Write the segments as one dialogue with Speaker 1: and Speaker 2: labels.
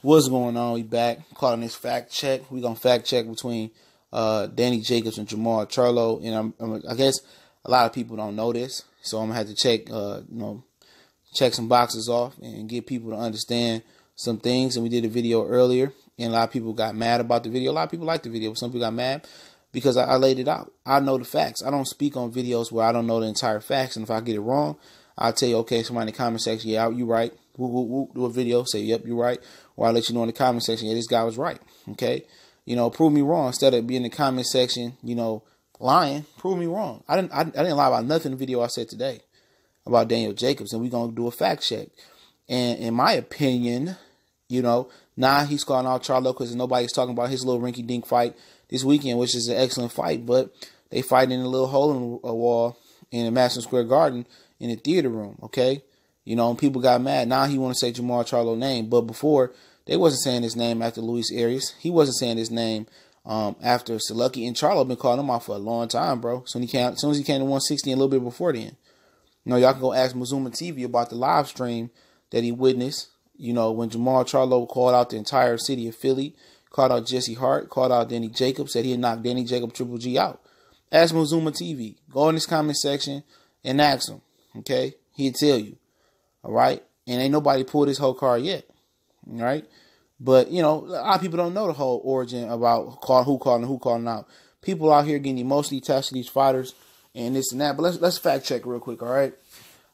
Speaker 1: What's going on? We back calling this fact check. We gonna fact check between Danny Jacobs and Jermall Charlo, and I guess a lot of people don't know this, so I'm gonna have to check check some boxes off and get people to understand some things. And we did a video earlier, and a lot of people got mad about the video. A lot of people liked the video, but some people got mad because I laid it out. I know the facts. I don't speak on videos where I don't know the entire facts, and if I get it wrong, I'll tell you, okay, somebody in the comment section, yeah, you right. We'll do a video, say, yep, you're right. Or I'll let you know in the comment section, yeah, this guy was right. Okay? Prove me wrong. Instead of being in the comment section, lying, prove me wrong. I didn't lie about nothing in the video I said today about Daniel Jacobs, and we're going to do a fact check. And in my opinion, he's calling out Charlo because nobody's talking about his little rinky-dink fight this weekend, which is an excellent fight, but they fight in a little hole in a wall in the Madison Square Garden in the theater room, okay? People got mad. Now he want to say Jermall Charlo name, but before they wasn't saying his name after Luis Arias. He wasn't saying his name after Salucky, and Charlo been calling him out for a long time, bro. As soon as he came to 160 and a little bit before then. Y'all can go ask Mazuma TV about the live stream that he witnessed. When Jermall Charlo called out the entire city of Philly, called out Jesse Hart, called out Danny Jacobs, said he had knocked Danny Jacobs Triple G out. Ask Mazuma TV. Go in this comment section and ask him. Okay, he'll tell you. All right, and ain't nobody pulled his whole card yet. All right, but a lot of people don't know the whole origin about who calling out. People out here getting emotionally attached to these fighters and this and that. But let's fact check real quick. All right.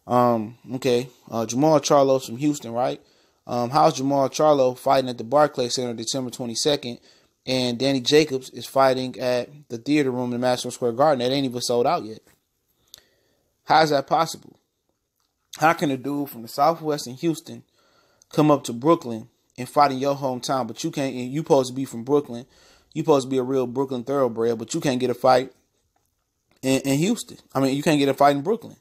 Speaker 1: Okay. Jermall Charlo's from Houston, right? How's Jermall Charlo fighting at the Barclays Center December 22nd, and Danny Jacobs is fighting at the theater room in Madison Square Garden that ain't even sold out yet? How is that possible? How can a dude from the Southwest in Houston come up to Brooklyn and fight in your hometown, but you can't? And you supposed to be from Brooklyn. You supposed to be a real Brooklyn thoroughbred, but you can't get a fight in Houston. I mean, you can't get a fight in Brooklyn.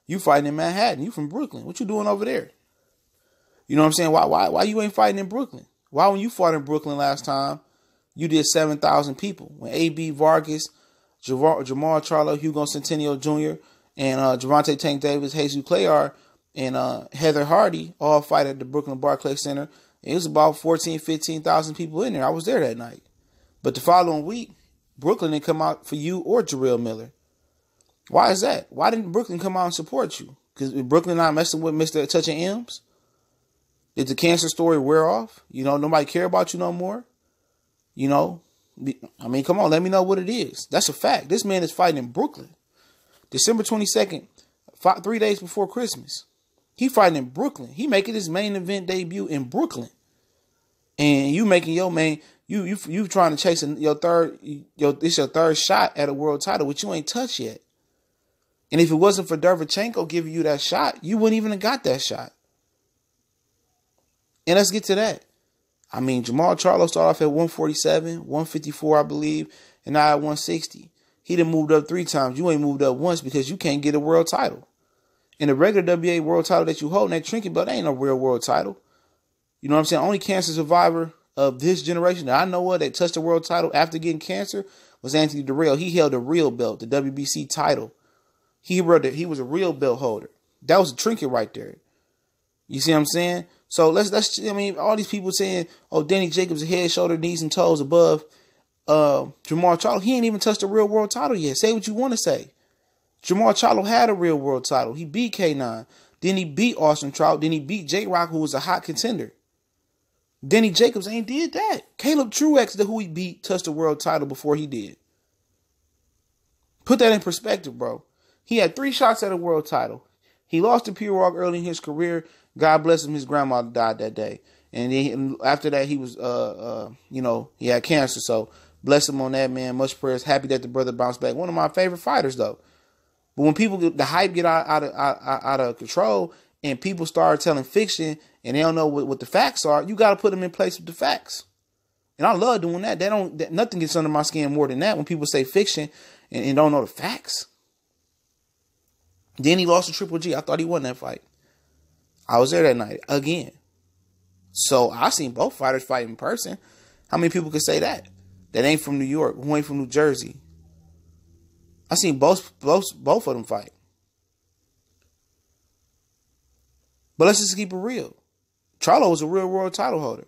Speaker 1: You fighting in Manhattan. You from Brooklyn. What you doing over there? You know what I'm saying? Why you ain't fighting in Brooklyn? Why when you fought in Brooklyn last time, you did 7,000 people? When A.B. Vargas, Jermall Charlo, Hugo Centennial Jr., and Gervonta Tank Davis, Jesus Clayar, and Heather Hardy all fight at the Brooklyn Barclays Center. It was about 15,000 people in there. I was there that night. But the following week, Brooklyn didn't come out for you or Jarrell Miller. Why is that? Why didn't Brooklyn come out and support you? Because Brooklyn not messing with Mr. Touching M's? Did the cancer story wear off? Nobody care about you no more? I mean, come on, let me know what it is. That's a fact. This man is fighting in Brooklyn. December 22nd, 3 days before Christmas. He fighting in Brooklyn. He making his main event debut in Brooklyn. And you making your main, you trying to chase your third shot at a world title, which you ain't touched yet. And if it wasn't for Derevchenko giving you that shot, you wouldn't even have got that shot. And let's get to that. I mean, Jermall Charlo started off at 147, 154, I believe, and now at 160. He done moved up 3 times. You ain't moved up once because you can't get a world title. And the regular WA world title that you hold in that trinket belt ain't no real world title. You know what I'm saying? Only cancer survivor of this generation that I know of that touched the world title after getting cancer was Anthony Durrell. He held a real belt, the WBC title. He was a real belt holder. That was a trinket right there. You see what I'm saying? So all these people saying, oh, Danny Jacobs is head, shoulder, knees, and toes above Jermall Charlo. He ain't even touched a real world title yet. Say what you want to say. Jermall Charlo had a real world title. He beat K9. Then he beat Austin Trout. Then he beat J-Rock, who was a hot contender. Danny Jacobs ain't did that. Caleb Truex, who he beat, touched a world title before he did. Put that in perspective, bro. He had 3 shots at a world title. He lost to Pure Walk early in his career. God bless him. His grandma died that day. And then after that, he was, he had cancer. So bless him on that, man. Much prayers. Happy that the brother bounced back. One of my favorite fighters, though. But when the hype get out of control and people start telling fiction and they don't know what the facts are, you got to put them in place with the facts. And I love doing that. Nothing gets under my skin more than that when people say fiction and don't know the facts. Then he lost to Triple G. I thought he won that fight. I was there that night again. So I seen both fighters fight in person. How many people could say that? That ain't from New York, who ain't from New Jersey. I seen both of them fight. But let's just keep it real. Charlo was a real world title holder.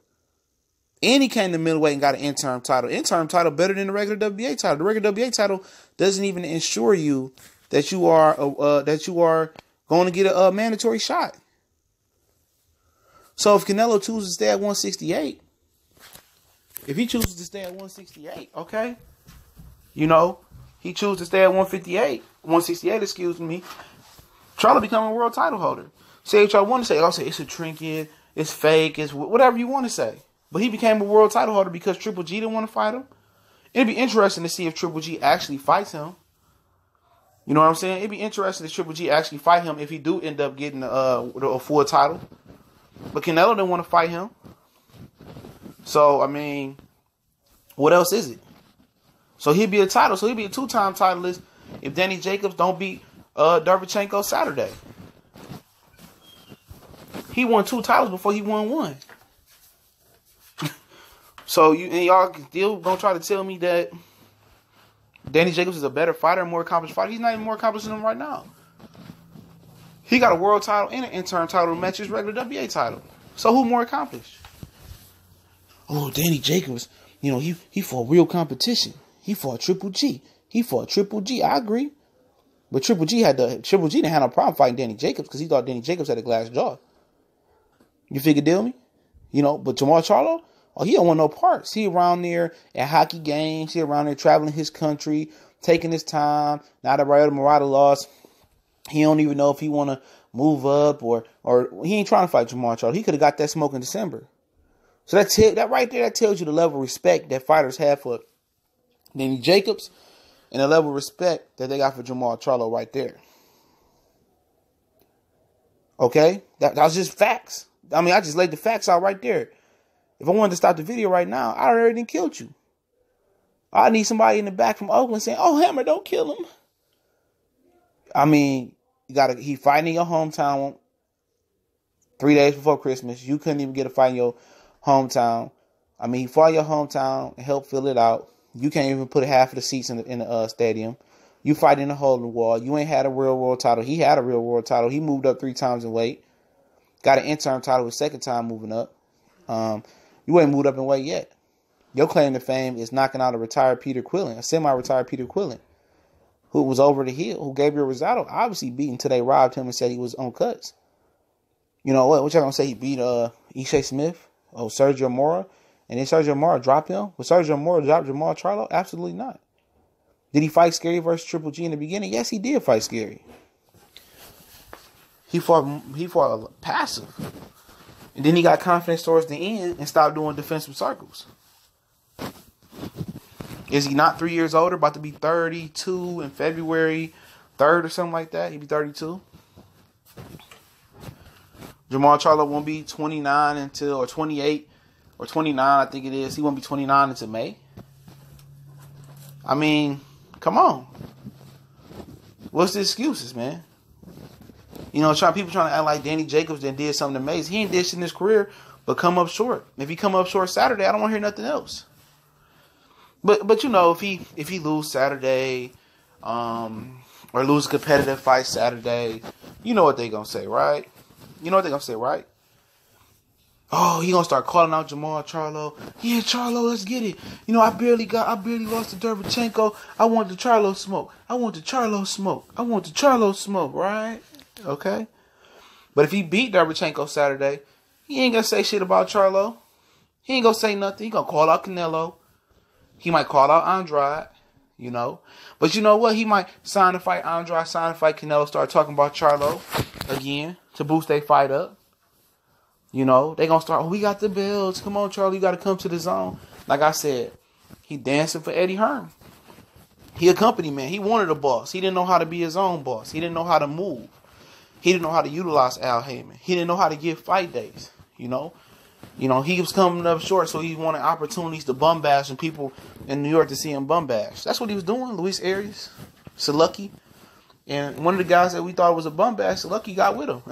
Speaker 1: And he came to middleweight and got an interim title. Interim title better than the regular WBA title. The regular WBA title doesn't even ensure you that you are going to get a mandatory shot. So if Canelo chooses to stay at 168, if he chooses to stay at 168, okay, he chooses to stay at 168, excuse me, Charlo become a world title holder. Say what y'all want to say. I'll say it's a trinket, it's fake, it's whatever you want to say. But he became a world title holder because Triple G didn't want to fight him. It'd be interesting to see if Triple G actually fights him. You know what I'm saying? It'd be interesting if Triple G actually fight him if he do end up getting a full title. But Canelo didn't want to fight him. So, I mean, what else is it? So he'd be a title. So he'd be a two-time titleist if Danny Jacobs don't beat Derevchenko Saturday. He won 2 titles before he won 1. So y'all still gonna try to tell me that Danny Jacobs is a better fighter, a more accomplished fighter? He's not even more accomplished than him right now. He got a world title and an interim title to match his regular WBA title. So who more accomplished? Oh, Danny Jacobs, he fought real competition. He fought Triple G. I agree. But Triple G didn't have no problem fighting Danny Jacobs because he thought Danny Jacobs had a glass jaw. You figure deal me? But Jermall Charlo, he don't want no parts. He around there at hockey games. He around there traveling his country, taking his time. Now that Rayo Murata lost, he don't even know if he want to move up or he ain't trying to fight Jermall Charlo. He could have got that smoke in December. So that right there, that tells you the level of respect that fighters have for Danny Jacobs and the level of respect that they got for Jermall Charlo right there. Okay? That was just facts. I mean, I just laid the facts out right there. If I wanted to stop the video right now, I already killed you. I need somebody in the back from Oakland saying, "Oh, Hammer, don't kill him." I mean, he fighting in your hometown 3 days before Christmas. You couldn't even get a fight in your hometown. I mean, he fought in your hometown and helped fill it out. You can't even put half of the seats in the stadium. You fight in the hole in the wall. You ain't had a real world title. He had a real world title. He moved up 3 times in weight. Got an interim title his second time moving up. You ain't moved up in weight yet. Your claim to fame is knocking out a retired Peter Quillen, a semi-retired Peter Quillen, who was over the hill, who Gabriel Rosado obviously beat until they robbed him and said he was on cuts. You know what? What y'all gonna say? He beat Ishe Smith, Sergio Mora, and then Sergio Mora dropped him? Would Sergio Mora drop Jermall Charlo? Absolutely not. Did he fight Scary versus Triple G in the beginning? Yes, he did fight Scary. He fought passive. And then he got confidence towards the end and stopped doing defensive circles. Is he not 3 years older? About to be 32 in February 3rd or something like that. He'd be 32. Jermall Charlo won't be 29 until, or 28 or 29, I think it is. He won't be 29 until May. I mean, come on. What's the excuses, man? People trying to act like Danny Jacobs then did something amazing. He ain't did shit in his career, but come up short. If he come up short Saturday, I don't want to hear nothing else. But if he lose Saturday, or lose a competitive fight Saturday, you know what they gonna say, right? Oh, he gonna start calling out Jermall Charlo. Yeah, Charlo, let's get it. I barely lost to Derevchenko. I want the Charlo smoke, right? Okay. But if he beat Derevchenko Saturday, he ain't gonna say shit about Charlo. He ain't gonna say nothing. He gonna call out Canelo. He might call out Andrade, But you know what? He might sign to fight Andrade, sign to fight Canelo, start talking about Charlo again to boost their fight up. They gonna start, we got the belts. Come on, Charlie, you gotta come to the zone. Like I said, he dancing for Eddie Hearn. He a company man. He wanted a boss. He didn't know how to be his own boss. He didn't know how to move. He didn't know how to utilize Al Heyman. He didn't know how to give fight days, He was coming up short, so he wanted opportunities to bum bash and people in New York to see him bum bash. That's what he was doing. Luis Arias, Salucky, and one of the guys that we thought was a bum bash, Salucky got with him.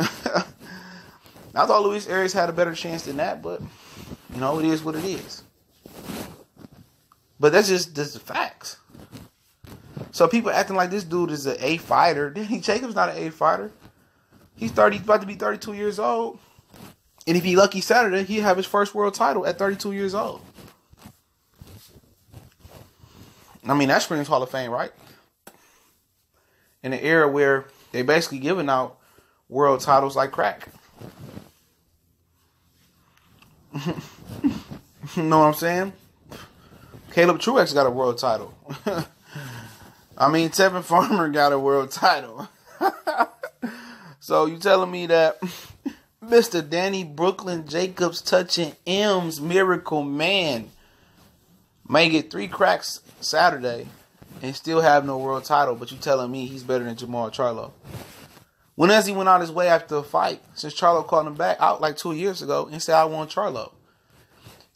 Speaker 1: I thought Luis Arias had a better chance than that, but it is what it is. But that's just the facts. So people acting like this dude is an A fighter. Danny Jacobs not an A fighter. He's about to be 32 years old. And if he lucky Saturday, he'll have his first world title at 32 years old. I mean, that screams Hall of Fame, right? In an era where they basically giving out world titles like crack. You know what I'm saying? Caleb Truex got a world title. I mean, Tevin Farmer got a world title. So you telling me that Mr. Danny Brooklyn Jacobs touching M's Miracle Man may get 3 cracks Saturday and still have no world title, but you telling me he's better than Jermall Charlo? When has he went out his way after a fight since Charlo called him back out like 2 years ago and said, I want Charlo?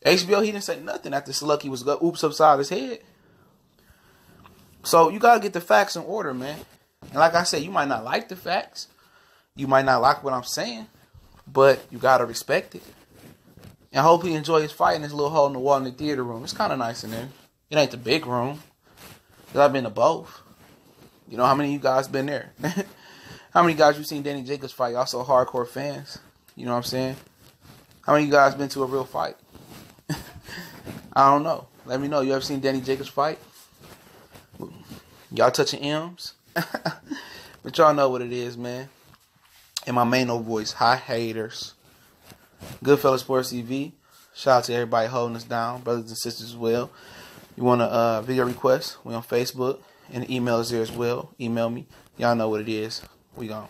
Speaker 1: HBO, he didn't say nothing after Slucky was oops upside his head. So you got to get the facts in order, man. And like I said, you might not like the facts. You might not like what I'm saying, but you got to respect it. And I hope he enjoy his fight in his little hole in the wall in the theater room. It's kind of nice in there. It ain't the big room. Because I've been to both. You know, how many of you guys been there? How many guys you seen Danny Jacobs fight? Y'all so hardcore fans. You know what I'm saying? How many of you guys been to a real fight? I don't know. Let me know. You ever seen Danny Jacobs fight? Y'all touching M's? But y'all know what it is, man. And my main old voice. Hi, haters. Goodfellas Sports TV. Shout out to everybody holding us down. Brothers and sisters as well. You want a video request? We on Facebook. And the email is there as well. Email me. Y'all know what it is. We gone.